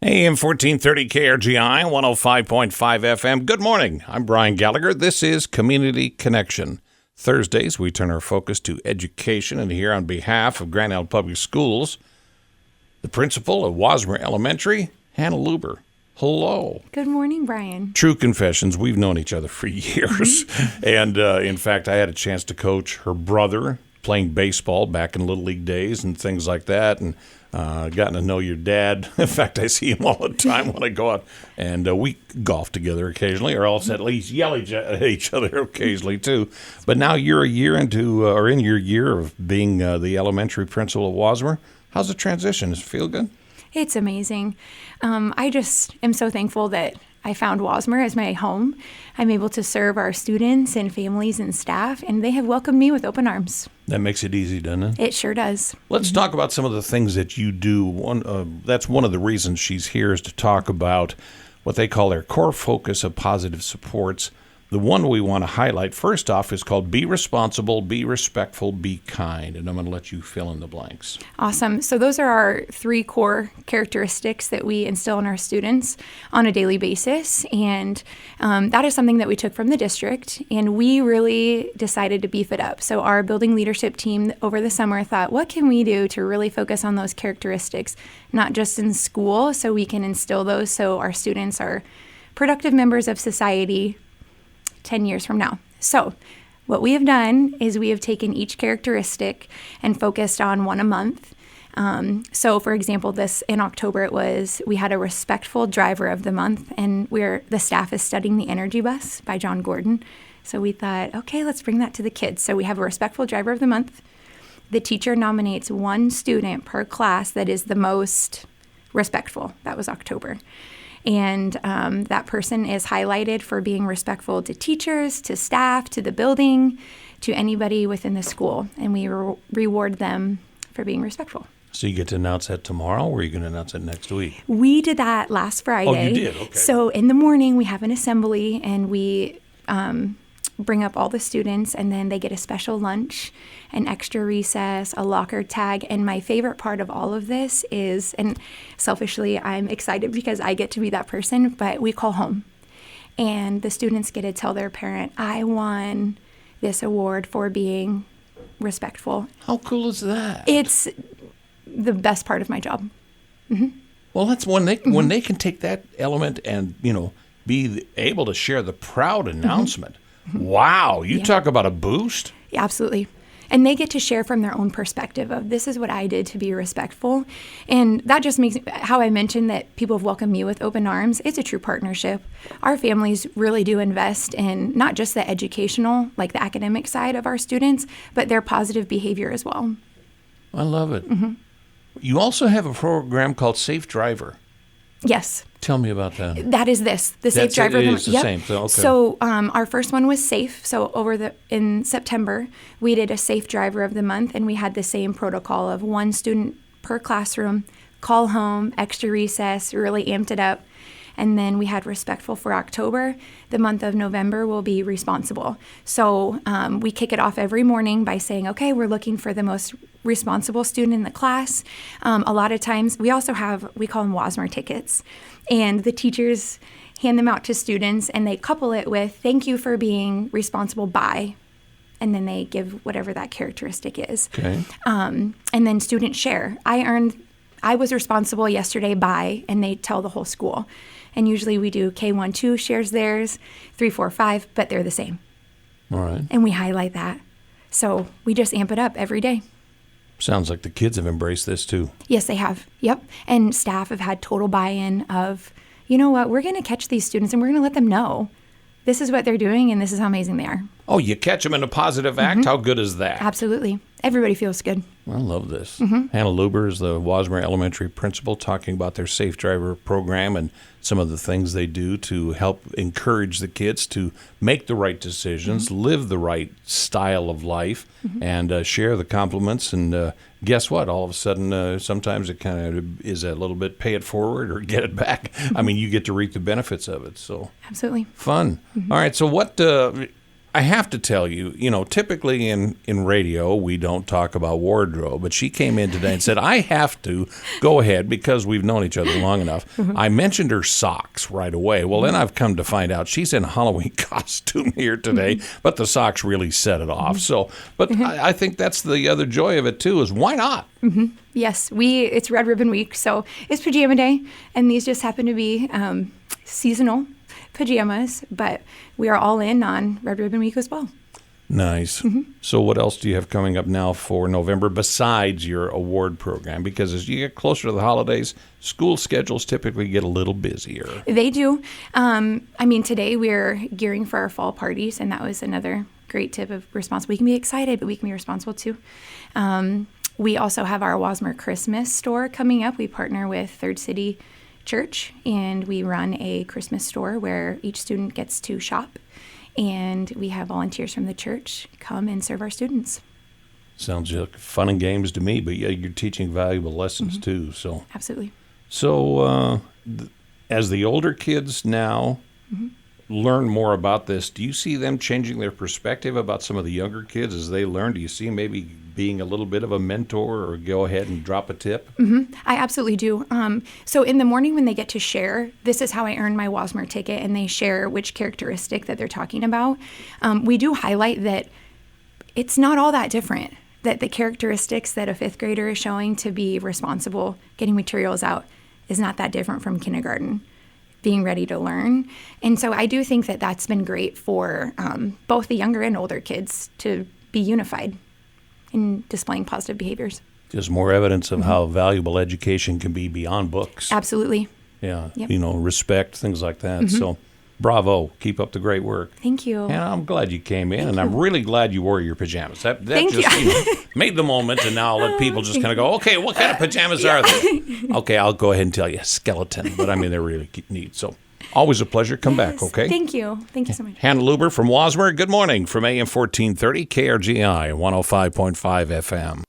AM 1430 KRGI, 105.5 FM. Good morning. I'm Brian Gallagher. This is Community Connection. Thursdays, we turn our focus to education, and here on behalf of Grand Island Public Schools, the principal of Wasmer Elementary, Hannah Luber. Hello. Good morning, Brian. True confessions, we've known each other for years. And in fact, I had a chance to coach her brother playing baseball back in Little League days and things like that, and gotten to know your dad. In fact, I see him all the time when I go out, and we golf together occasionally, or else at least yell at each other occasionally too. But now you're a year into, or in your year of being the elementary principal of Wasmer. How's the transition? Does it feel good? It's amazing. I just am so thankful that I found Wasmer as my home. I'm able to serve our students and families and staff, and they have welcomed me with open arms. That makes it easy, doesn't it? It sure does. Let's talk about some of the things that you do. That's one of the reasons she's here, is to talk about what they call their core focus of positive supports. The one we want to highlight first off is called Be Responsible, Be Respectful, Be Kind. And I'm going to let you fill in the blanks. Awesome. So those are our three core characteristics that we instill in our students on a daily basis. And that is something that we took from the district, and we really decided to beef it up. So our building leadership team over the summer thought, what can we do to really focus on those characteristics, not just in school, so we can instill those so our students are productive members of society 10 years from now. So what we have done is we have taken each characteristic and focused on one a month. So for example, this in October, we had a respectful driver of the month, and the staff is studying The Energy Bus by John Gordon. So we thought, okay, let's bring that to the kids. So we have a respectful driver of the month. The teacher nominates one student per class that is the most respectful. That was October. And that person is highlighted for being respectful to teachers, to staff, to the building, to anybody within the school. And we reward them for being respectful. So you get to announce that tomorrow, or are you going to announce it next week? We did that last Friday. Oh, you did? Okay. So in the morning, we have an assembly, and we bring up all the students, and then they get a special lunch, an extra recess, a locker tag. And my favorite part of all of this is, and selfishly, I'm excited because I get to be that person, but we call home. And the students get to tell their parent, I won this award for being respectful. How cool is that? It's the best part of my job. Mm-hmm. Well, that's when they can take that element and, be able to share the proud announcement. Mm-hmm. Wow, you talk about a boost? Yeah, absolutely. And they get to share from their own perspective of, this is what I did to be respectful. And that just makes, how I mentioned that people have welcomed me with open arms, it's a true partnership. Our families really do invest in not just the educational, like the academic side of our students, but their positive behavior as well. I love it. Mm-hmm. You also have a program called Safe Driver. Yes. Tell me about that. That is the Safe Driver. It is the same. So our first one was Safe. So in September, we did a Safe Driver of the month, and we had the same protocol of one student per classroom, call home, extra recess, really amped it up. And then we had Respectful for October. The month of November will be Responsible. So we kick it off every morning by saying, okay, we're looking for the most responsible student in the class. A lot of times, we also we call them Wasmer tickets. And the teachers hand them out to students, and they couple it with, thank you for being responsible by, and then they give whatever that characteristic is. Okay. And then students share. I was responsible yesterday by, and they tell the whole school. And usually we do K1, 2 shares theirs, 3, 4, 5, but they're the same. All right. And we highlight that. So we just amp it up every day. Sounds like the kids have embraced this too. Yes, they have. Yep. And staff have had total buy-in of, you know what, we're going to catch these students and we're going to let them know this is what they're doing and this is how amazing they are. Oh, you catch them in a positive act? Mm-hmm. How good is that? Absolutely. Everybody feels good. I love this. Mm-hmm. Hannah Luber is the Wasmer Elementary principal, talking about their Safe Driver program and some of the things they do to help encourage the kids to make the right decisions, mm-hmm. live the right style of life, mm-hmm. and share the compliments. And guess what? All of a sudden, sometimes it kind of is a little bit pay it forward or get it back. Mm-hmm. I mean, you get to reap the benefits of it. So absolutely fun. Mm-hmm. All right. So what? I have to tell you, typically in radio, we don't talk about wardrobe, but she came in today and said, I have to go ahead because we've known each other long enough. I mentioned her socks right away. Well, then I've come to find out she's in Halloween costume here today, but the socks really set it off. So, but I think that's the other joy of it too, is why not? Yes, it's Red Ribbon Week, so it's pajama day, and these just happen to be seasonal pajamas, but we are all in on Red Ribbon Week as well. Nice. So what else do you have coming up now for November besides your award program? Because as you get closer to the holidays, school schedules typically get a little busier. They do. Today we're gearing for our fall parties, and that was another great tip of responsible. We can be excited, but we can be responsible too. We also have our Wasmer Christmas store coming up. We partner with Third City Church, and we run a Christmas store where each student gets to shop, and we have volunteers from the church come and serve our students. Sounds like fun and games to me, but yeah, you're teaching valuable lessons too. So absolutely. So as the older kids now learn more about this, do you see them changing their perspective about some of the younger kids as they learn? Do you see maybe being a little bit of a mentor, or go ahead and drop a tip? I absolutely do. So in the morning when they get to share, this is how I earned my Wasmer ticket, and they share which characteristic that they're talking about, we do highlight that it's not all that different, that the characteristics that a fifth grader is showing to be responsible, getting materials out, is not that different from kindergarten, being ready to learn. And so I do think that that's been great for both the younger and older kids to be unified in displaying positive behaviors. Just more evidence of how valuable education can be beyond books. Absolutely. Yeah, yep. Respect, things like that. So bravo. Keep up the great work. Thank you. And I'm glad you came in, and I'm really glad you wore your pajamas. That Thank just you. Made the moment, and now I'll let people just kind of go, okay, what kind of pajamas are they? Okay, I'll go ahead and tell you, skeleton. But, they're really neat. So always a pleasure. Come back, okay? Thank you. Thank you so much. Hannah Luber from Wasmer, good morning from AM 1430, KRGI 105.5 FM.